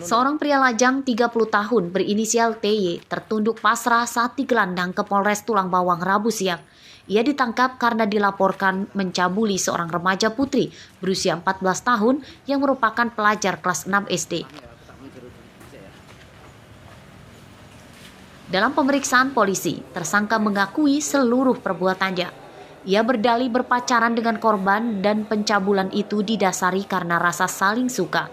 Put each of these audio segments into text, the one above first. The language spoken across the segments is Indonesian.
Seorang pria lajang 30 tahun berinisial TY tertunduk pasrah saat digelandang ke Polres Tulang Bawang Rabu siang. Ia ditangkap karena dilaporkan mencabuli seorang remaja putri berusia 14 tahun yang merupakan pelajar kelas 6 SD. Dalam pemeriksaan polisi, tersangka mengakui seluruh perbuatannya. Ia berdalih berpacaran dengan korban dan pencabulan itu didasari karena rasa saling suka.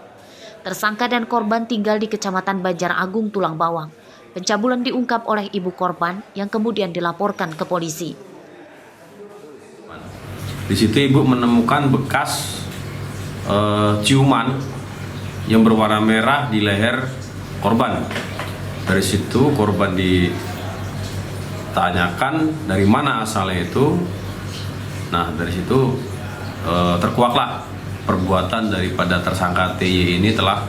Tersangka dan korban tinggal di Kecamatan Banjar Agung, Tulang Bawang. Pencabulan diungkap oleh ibu korban yang kemudian dilaporkan ke polisi. Di situ ibu menemukan bekas ciuman yang berwarna merah di leher korban. Dari situ korban ditanyakan dari mana asalnya itu. Nah, dari situ terkuaklah perbuatan daripada tersangka TY ini telah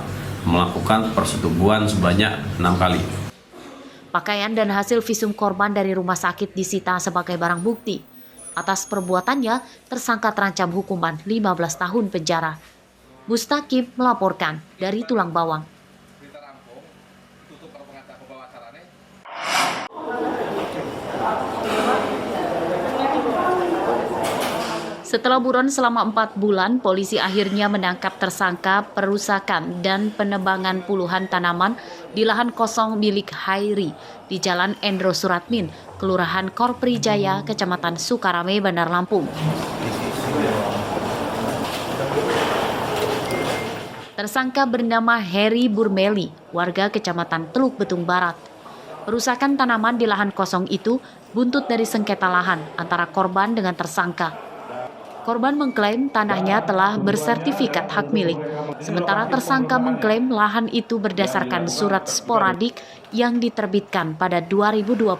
melakukan persetubuhan sebanyak 6 kali. Pakaian dan hasil visum korban dari rumah sakit disita sebagai barang bukti. Atas perbuatannya, tersangka terancam hukuman 15 tahun penjara. Mustaqim melaporkan dari Tulang Bawang. Setelah buron selama 4 bulan, polisi akhirnya menangkap tersangka perusakan dan penebangan puluhan tanaman di lahan kosong milik Hairi di Jalan Endro Suratmin, Kelurahan Korpri Jaya, Kecamatan Sukarame, Bandar Lampung. Tersangka bernama Heri Burmeli, warga Kecamatan Teluk Betung Barat. Perusakan tanaman di lahan kosong itu buntut dari sengketa lahan antara korban dengan tersangka. Korban mengklaim tanahnya telah bersertifikat hak milik, sementara tersangka mengklaim lahan itu berdasarkan surat sporadik yang diterbitkan pada 2022.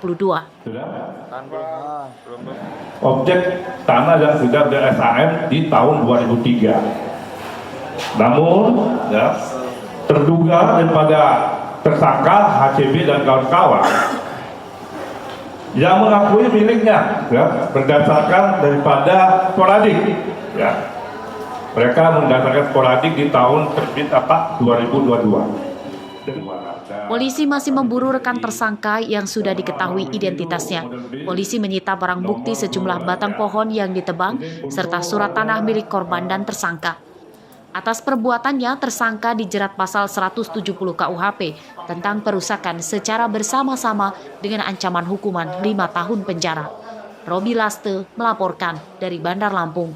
Objek tanah yang sudah ber-SAM di tahun 2003. Namun, terduga daripada tersangka HCB dan kawan-kawan yang mengakui miliknya berdasarkan daripada sporadik, mereka mendasarkan sporadik di tahun terbit 2022. Polisi masih memburu rekan tersangka yang sudah diketahui identitasnya. Polisi menyita barang bukti sejumlah batang pohon yang ditebang serta surat tanah milik korban dan tersangka. Atas perbuatannya, tersangka dijerat pasal 170 KUHP tentang perusakan secara bersama-sama dengan ancaman hukuman 5 tahun penjara. Robi Laste melaporkan dari Bandar Lampung.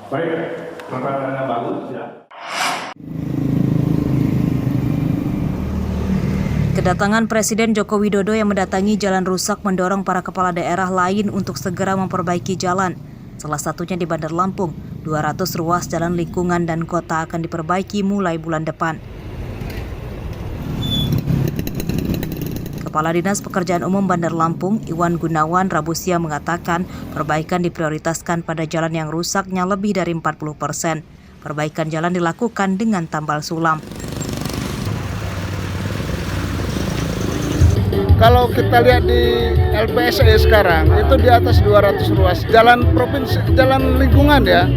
Baik, pertanyaannya bagus ya. Kedatangan Presiden Joko Widodo yang mendatangi jalan rusak mendorong para kepala daerah lain untuk segera memperbaiki jalan. Salah satunya di Bandar Lampung, 200 ruas jalan lingkungan dan kota akan diperbaiki mulai bulan depan. Kepala Dinas Pekerjaan Umum Bandar Lampung, Iwan Gunawan, Rabu siang mengatakan perbaikan diprioritaskan pada jalan yang rusaknya lebih dari 40%. Perbaikan jalan dilakukan dengan tambal sulam. Kalau kita lihat di LPSE sekarang itu di atas 200 ruas jalan provinsi, jalan lingkungan ya,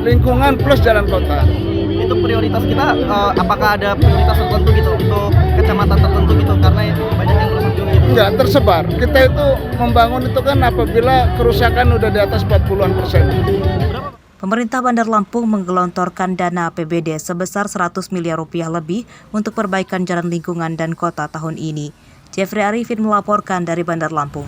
lingkungan plus jalan kota. Itu prioritas kita, apakah ada prioritas tertentu gitu untuk kecamatan tertentu gitu karena banyak yang rusak juga gitu? Enggak, tersebar. Kita itu membangun itu kan apabila kerusakan udah di atas 40-an%. Pemerintah Bandar Lampung menggelontorkan dana APBD sebesar 100 miliar rupiah lebih untuk perbaikan jalan lingkungan dan kota tahun ini. Jeffrey Arifin melaporkan dari Bandar Lampung.